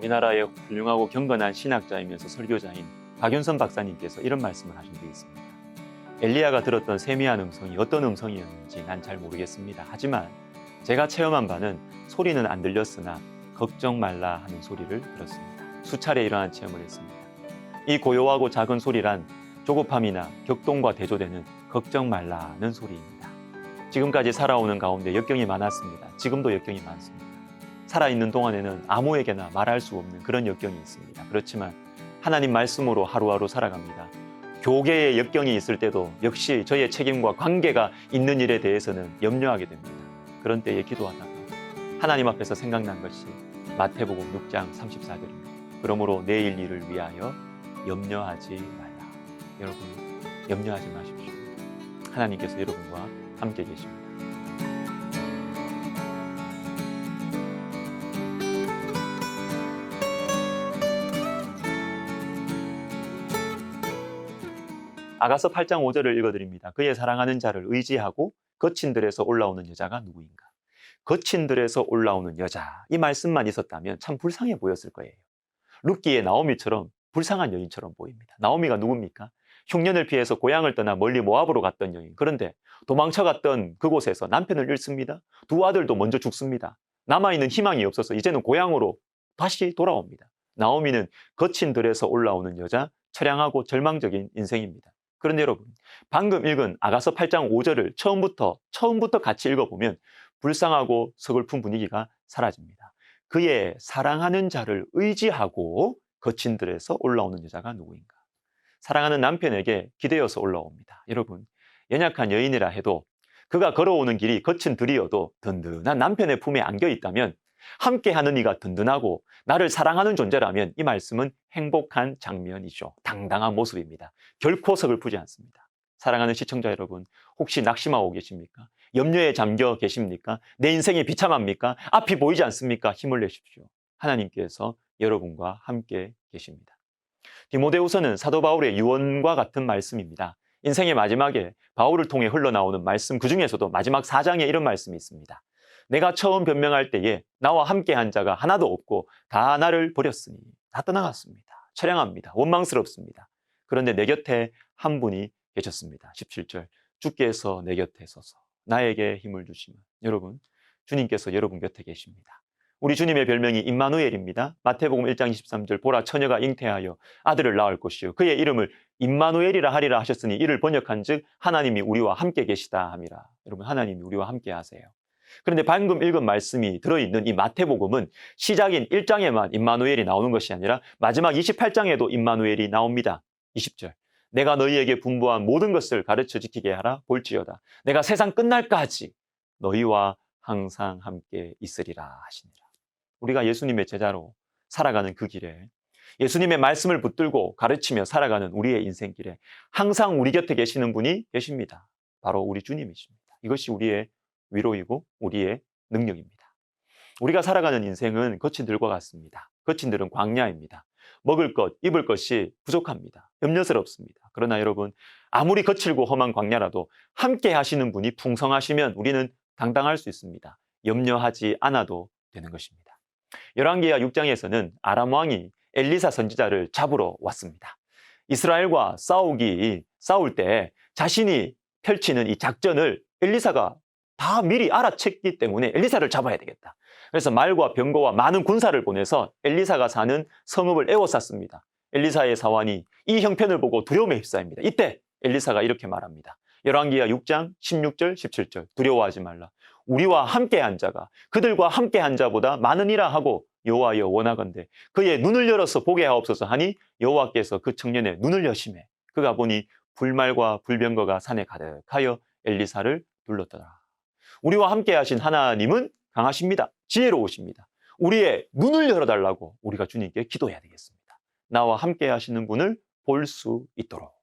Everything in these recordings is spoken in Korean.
우리나라의 훌륭하고 경건한 신학자이면서 설교자인 박윤선 박사님께서 이런 말씀을 하신 적이 있습니다. 엘리야가 들었던 세미한 음성이 어떤 음성이었는지 난 잘 모르겠습니다. 하지만 제가 체험한 바는 소리는 안 들렸으나 걱정 말라 하는 소리를 들었습니다. 수차례 이러한 체험을 했습니다. 이 고요하고 작은 소리란 조급함이나 격동과 대조되는 걱정 말라는 소리입니다. 지금까지 살아오는 가운데 역경이 많았습니다. 지금도 역경이 많습니다. 살아있는 동안에는 아무에게나 말할 수 없는 그런 역경이 있습니다. 그렇지만 하나님 말씀으로 하루하루 살아갑니다. 교계에 역경이 있을 때도 역시 저의 책임과 관계가 있는 일에 대해서는 염려하게 됩니다. 그런 때에 기도하다가 하나님 앞에서 생각난 것이 마태복음 6장 34절입니다. 그러므로 내일 일을 위하여 염려하지 말라. 여러분, 염려하지 마십시오. 하나님께서 여러분과 함께 계십니다. 아가서 8장 5절을 읽어드립니다. 그의 사랑하는 자를 의지하고 거친 들에서 올라오는 여자가 누구인가? 거친 들에서 올라오는 여자, 이 말씀만 있었다면 참 불쌍해 보였을 거예요. 룻기의 나오미처럼 불쌍한 여인처럼 보입니다. 나오미가 누굽니까? 흉년을 피해서 고향을 떠나 멀리 모압으로 갔던 여인. 그런데 도망쳐갔던 그곳에서 남편을 잃습니다. 두 아들도 먼저 죽습니다. 남아있는 희망이 없어서 이제는 고향으로 다시 돌아옵니다. 나오미는 거친 들에서 올라오는 여자, 처량하고 절망적인 인생입니다. 그런데 여러분, 방금 읽은 아가서 8장 5절을 처음부터 같이 읽어보면 불쌍하고 서글픈 분위기가 사라집니다. 그의 사랑하는 자를 의지하고 거친 들에서 올라오는 여자가 누구인가? 사랑하는 남편에게 기대어서 올라옵니다. 여러분, 연약한 여인이라 해도 그가 걸어오는 길이 거친 들이어도 든든한 남편의 품에 안겨 있다면, 함께하는 이가 든든하고 나를 사랑하는 존재라면 이 말씀은 행복한 장면이죠. 당당한 모습입니다. 결코 서글프지 않습니다. 사랑하는 시청자 여러분, 혹시 낙심하고 계십니까? 염려에 잠겨 계십니까? 내 인생이 비참합니까? 앞이 보이지 않습니까? 힘을 내십시오. 하나님께서 여러분과 함께 계십니다. 디모데후서는 사도 바울의 유언과 같은 말씀입니다. 인생의 마지막에 바울을 통해 흘러나오는 말씀, 그 중에서도 마지막 4장에 이런 말씀이 있습니다. 내가 처음 변명할 때에 나와 함께한 자가 하나도 없고 다 나를 버렸으니 다 떠나갔습니다. 처량합니다. 원망스럽습니다. 그런데 내 곁에 한 분이 계셨습니다. 17절, 주께서 내 곁에 서서 나에게 힘을 주시면. 여러분, 주님께서 여러분 곁에 계십니다. 우리 주님의 별명이 임마누엘입니다. 마태복음 1장 23절, 보라 처녀가 잉태하여 아들을 낳을 것이요 그의 이름을 임마누엘이라 하리라 하셨으니 이를 번역한즉 하나님이 우리와 함께 계시다 함이라. 여러분, 하나님이 우리와 함께 하세요. 그런데 방금 읽은 말씀이 들어있는 이 마태복음은 시작인 1장에만 임마누엘이 나오는 것이 아니라 마지막 28장에도 임마누엘이 나옵니다. 20절, 내가 너희에게 분부한 모든 것을 가르쳐 지키게 하라 볼지어다. 내가 세상 끝날까지 너희와 항상 함께 있으리라 하시니라. 우리가 예수님의 제자로 살아가는 그 길에, 예수님의 말씀을 붙들고 가르치며 살아가는 우리의 인생길에 항상 우리 곁에 계시는 분이 계십니다. 바로 우리 주님이십니다. 이것이 우리의 위로이고 우리의 능력입니다. 우리가 살아가는 인생은 거친 들과 같습니다. 거친 들은 광야입니다. 먹을 것, 입을 것이 부족합니다. 염려스럽습니다. 그러나 여러분, 아무리 거칠고 험한 광야라도 함께 하시는 분이 풍성하시면 우리는 당당할 수 있습니다. 염려하지 않아도 되는 것입니다. 열왕기하 6장에서는 아람 왕이 엘리사 선지자를 잡으러 왔습니다. 이스라엘과 싸울 때 자신이 펼치는 이 작전을 엘리사가 다 미리 알아챘기 때문에 엘리사를 잡아야 되겠다. 그래서 말과 병거와 많은 군사를 보내서 엘리사가 사는 성읍을 에워쌌습니다. 엘리사의 사환이 이 형편을 보고 두려움에 휩싸입니다. 이때 엘리사가 이렇게 말합니다. 열왕기하 6장 16절 17절, 두려워하지 말라. 우리와 함께한 자가 그들과 함께한 자보다 많으니라 하고 여호와여 원하건대 그의 눈을 열어서 보게 하옵소서 하니 여호와께서 그 청년의 눈을 여시매 그가 보니 불말과 불병거가 산에 가득하여 엘리사를 둘렀더라. 우리와 함께 하신 하나님은 강하십니다. 지혜로우십니다. 우리의 눈을 열어달라고 우리가 주님께 기도해야 되겠습니다. 나와 함께 하시는 분을 볼 수 있도록.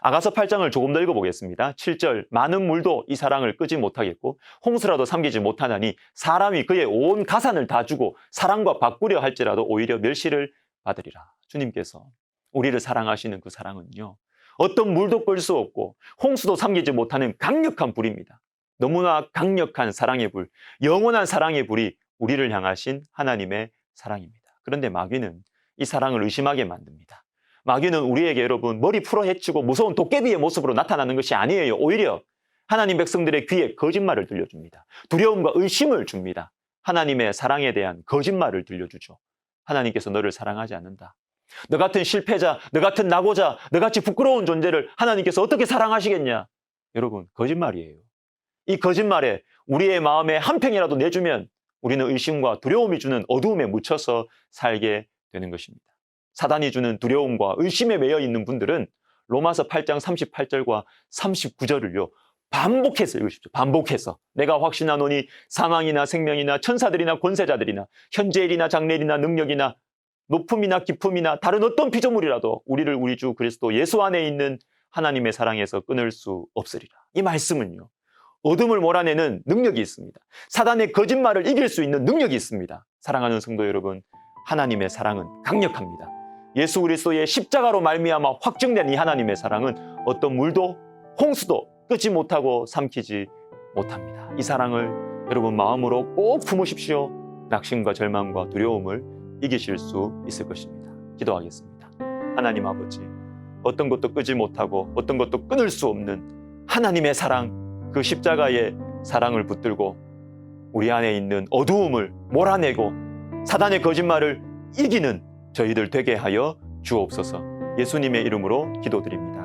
아가서 8장을 조금 더 읽어보겠습니다. 7절, 많은 물도 이 사랑을 끄지 못하겠고 홍수라도 삼키지 못하나니 사람이 그의 온 가산을 다 주고 사랑과 바꾸려 할지라도 오히려 멸시를 받으리라. 주님께서 우리를 사랑하시는 그 사랑은요, 어떤 물도 끌 수 없고 홍수도 삼키지 못하는 강력한 불입니다. 너무나 강력한 사랑의 불, 영원한 사랑의 불이 우리를 향하신 하나님의 사랑입니다. 그런데 마귀는 이 사랑을 의심하게 만듭니다. 마귀는 우리에게 여러분 머리 풀어 헤치고 무서운 도깨비의 모습으로 나타나는 것이 아니에요. 오히려 하나님 백성들의 귀에 거짓말을 들려줍니다. 두려움과 의심을 줍니다. 하나님의 사랑에 대한 거짓말을 들려주죠. 하나님께서 너를 사랑하지 않는다. 너 같은 실패자, 너 같은 낙오자, 너같이 부끄러운 존재를 하나님께서 어떻게 사랑하시겠냐? 여러분, 거짓말이에요. 이 거짓말에 우리의 마음에 한 평이라도 내주면 우리는 의심과 두려움이 주는 어두움에 묻혀서 살게 되는 것입니다. 사단이 주는 두려움과 의심에 매여 있는 분들은 로마서 8장 38절과 39절을요. 반복해서 읽으십시오. 반복해서. 내가 확신하노니 사망이나 생명이나 천사들이나 권세자들이나 현재일이나 장래일이나 능력이나 높음이나 깊음이나 다른 어떤 피조물이라도 우리를 우리 주 그리스도 예수 안에 있는 하나님의 사랑에서 끊을 수 없으리라. 이 말씀은요. 어둠을 몰아내는 능력이 있습니다. 사단의 거짓말을 이길 수 있는 능력이 있습니다. 사랑하는 성도 여러분, 하나님의 사랑은 강력합니다. 예수 그리스도의 십자가로 말미암아 확증된 이 하나님의 사랑은 어떤 물도 홍수도 끄지 못하고 삼키지 못합니다. 이 사랑을 여러분 마음으로 꼭 품으십시오. 낙심과 절망과 두려움을 이기실 수 있을 것입니다. 기도하겠습니다. 하나님 아버지, 어떤 것도 끄지 못하고 어떤 것도 끊을 수 없는 하나님의 사랑, 그 십자가의 사랑을 붙들고 우리 안에 있는 어두움을 몰아내고 사단의 거짓말을 이기는 저희들 되게 하여 주옵소서. 예수님의 이름으로 기도드립니다.